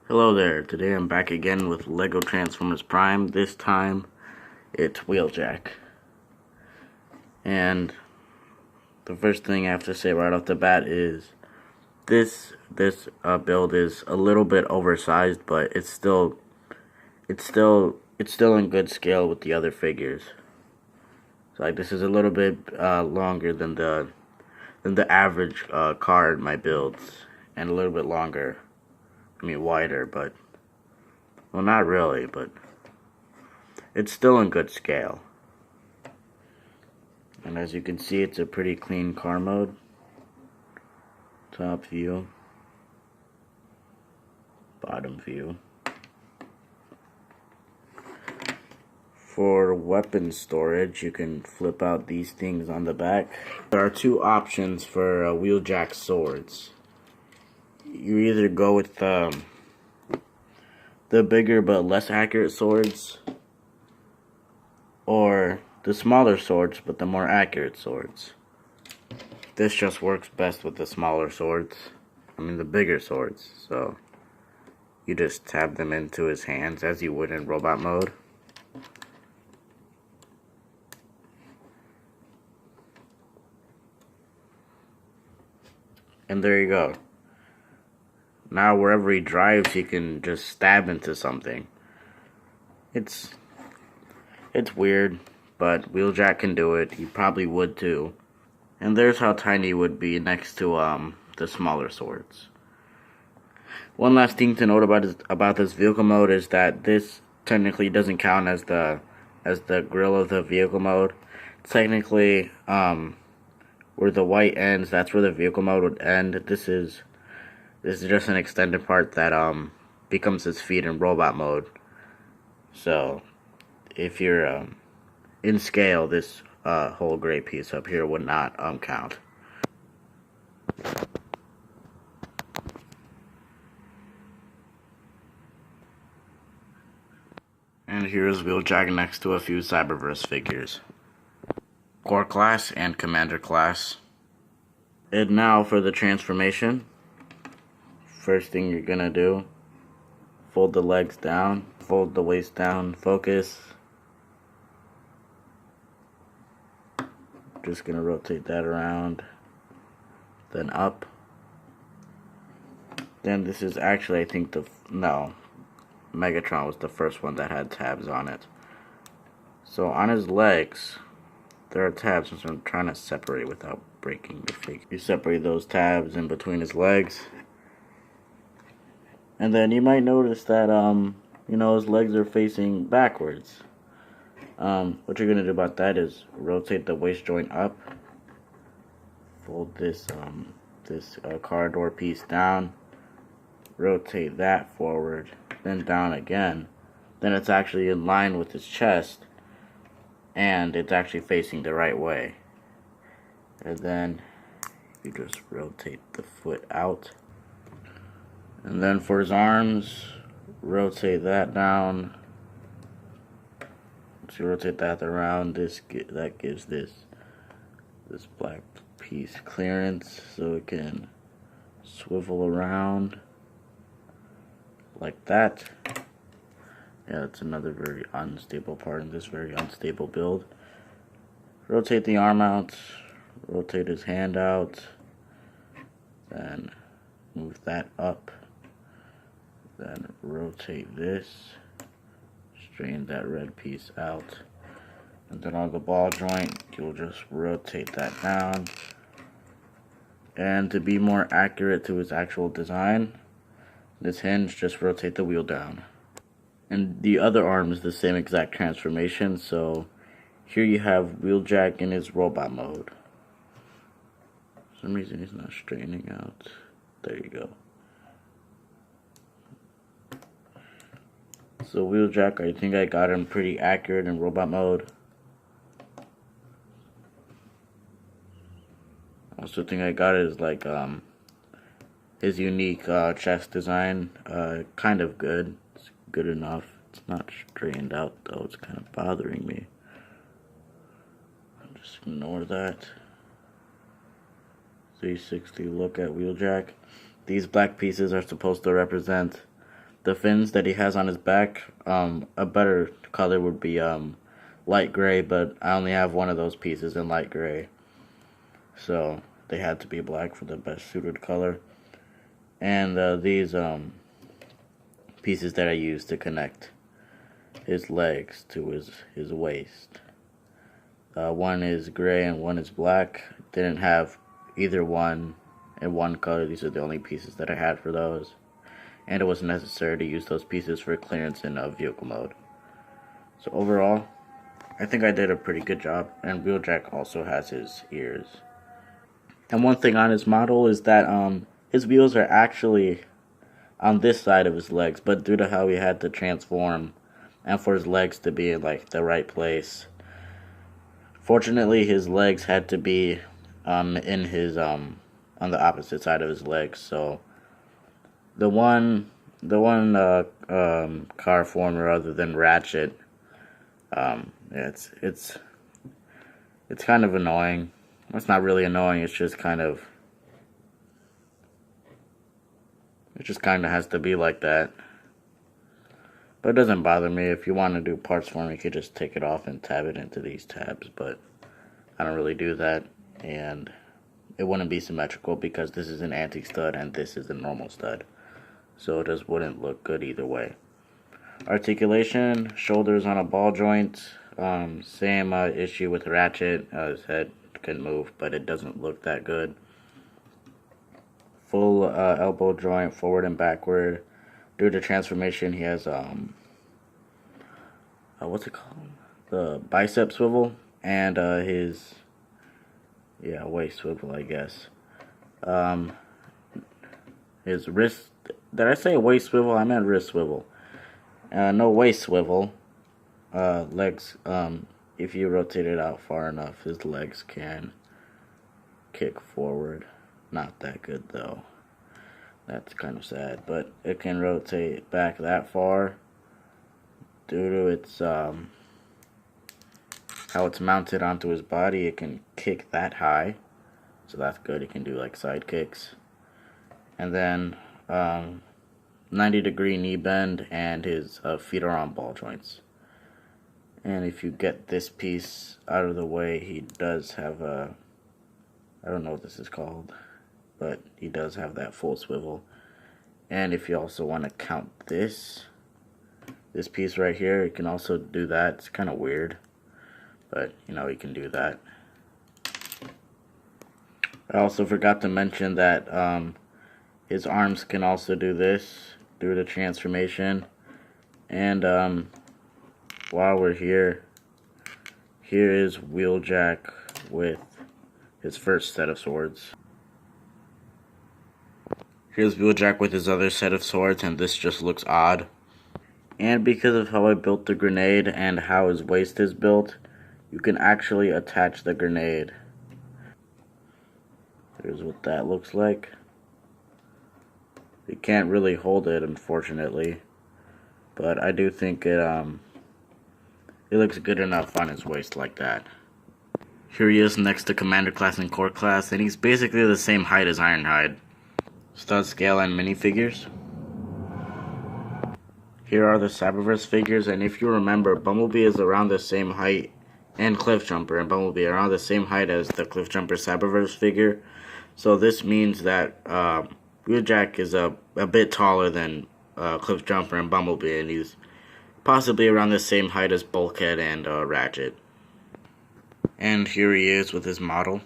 Hello there, today I'm back again with LEGO Transformers Prime. This time, it's Wheeljack. And the first thing I have to say right off the bat is this build is a little bit oversized, but it's still in good scale with the other figures. So like this is a little bit longer than the average car in my builds, and a little bit longer. I mean wider, but well, not really, but it's still in good scale. And as you can see, it's a pretty clean car mode. Top view, bottom view. For weapon storage, you can flip out these things on the back. There are two options for Wheeljack swords. You either go with the bigger but less accurate swords, or the smaller swords but the more accurate swords. This just works best with the smaller swords. I mean the bigger swords. So you just tab them into his hands as you would in robot mode. And there you go. Now wherever he drives, he can just stab into something. It's weird, but Wheeljack can do it. He probably would too. And there's how tiny he would be next to the smaller swords. One last thing to note about this vehicle mode is that this technically doesn't count as the grill of the vehicle mode. Technically, where the white ends, that's where the vehicle mode would end. This is just an extended part that becomes his feet in robot mode. So if you're in scale, this whole gray piece up here would not count. And here's Wheeljack next to a few Cyberverse figures. Core class and Commander class. And now for the transformation. First thing you're gonna do, fold the legs down, fold the waist down, focus. Just gonna rotate that around, then up. Then this is actually, I think Megatron was the first one that had tabs on it. So on his legs, there are tabs, which I'm trying to separate without breaking the figure. You separate those tabs in between his legs. And then you might notice that, his legs are facing backwards. What you're going to do about that is rotate the waist joint up. Fold this car door piece down. Rotate that forward. Then down again. Then it's actually in line with his chest. And it's actually facing the right way. And then you just rotate the foot out. And then for his arms, rotate that down. So you rotate that around. That gives this black piece clearance, so it can swivel around like that. Yeah, that's another very unstable part in this very unstable build. Rotate the arm out. Rotate his hand out. Then move that up. Then rotate this, straighten that red piece out, and then on the ball joint, you'll just rotate that down. And to be more accurate to his actual design, this hinge, just rotate the wheel down. And the other arm is the same exact transformation, so here you have Wheeljack in his robot mode. For some reason he's not straightening out. There you go. So Wheeljack, I think I got him pretty accurate in robot mode. Also think I got his his unique chest design. Kind of good. It's good enough. It's not straightened out though. It's kind of bothering me. I'll just ignore that. 360 look at Wheeljack. These black pieces are supposed to represent the fins that he has on his back. A better color would be light gray, but I only have one of those pieces in light gray, so they had to be black for the best suited color. And these pieces that I used to connect his legs to his waist. One is gray and one is black. Didn't have either one in one color. These are the only pieces that I had for those. And it was necessary to use those pieces for clearance in vehicle mode. So overall, I think I did a pretty good job. And Wheeljack also has his ears. And one thing on his model is that his wheels are actually on this side of his legs, but due to how he had to transform and for his legs to be in like the right place, fortunately his legs had to be in his on the opposite side of his legs. So the one car former other than Ratchet, it's kind of annoying. It's not really annoying, it's just kind of, it just kind of has to be like that. But it doesn't bother me. If you want to do parts for me, you could just take it off and tab it into these tabs. But I don't really do that. And it wouldn't be symmetrical because this is an anti-stud and this is a normal stud. So it just wouldn't look good either way. Articulation, shoulders on a ball joint. Same issue with Ratchet. His head can move, but it doesn't look that good. Full elbow joint, forward and backward. Due to transformation, he has what's it called? The bicep swivel and his waist swivel, I guess. His wrist. Did I say waist swivel? I meant wrist swivel. No waist swivel. Legs. If you rotate it out far enough, his legs can kick forward. Not that good though. That's kind of sad, but it can rotate back that far due to its how it's mounted onto his body. It can kick that high, so that's good. It can do like side kicks, and then 90-degree knee bend, and his feet are on ball joints. And if you get this piece out of the way, he does have a, I don't know what this is called, but he does have that full swivel. And if you also want to count this piece right here, you can also do that. It's kind of weird, but you know, you can do that. I also forgot to mention that his arms can also do this through the transformation. And while we're here is Wheeljack with his first set of swords. Here's Wheeljack with his other set of swords, and this just looks odd. And because of how I built the grenade and how his waist is built, you can actually attach the grenade. Here's what that looks like. You can't really hold it, unfortunately, but I do think it looks good enough on his waist like that. Here he is next to Commander Class and Core Class, and he's basically the same height as Ironhide. Stud scale and minifigures. Here are the Cyberverse figures, and if you remember, Bumblebee is around the same height, and Cliffjumper and Bumblebee are around the same height as the Cliffjumper Cyberverse figure. So this means that Wheeljack is a bit taller than Cliffjumper and Bumblebee, and he's possibly around the same height as Bulkhead and Ratchet. And here he is with his model.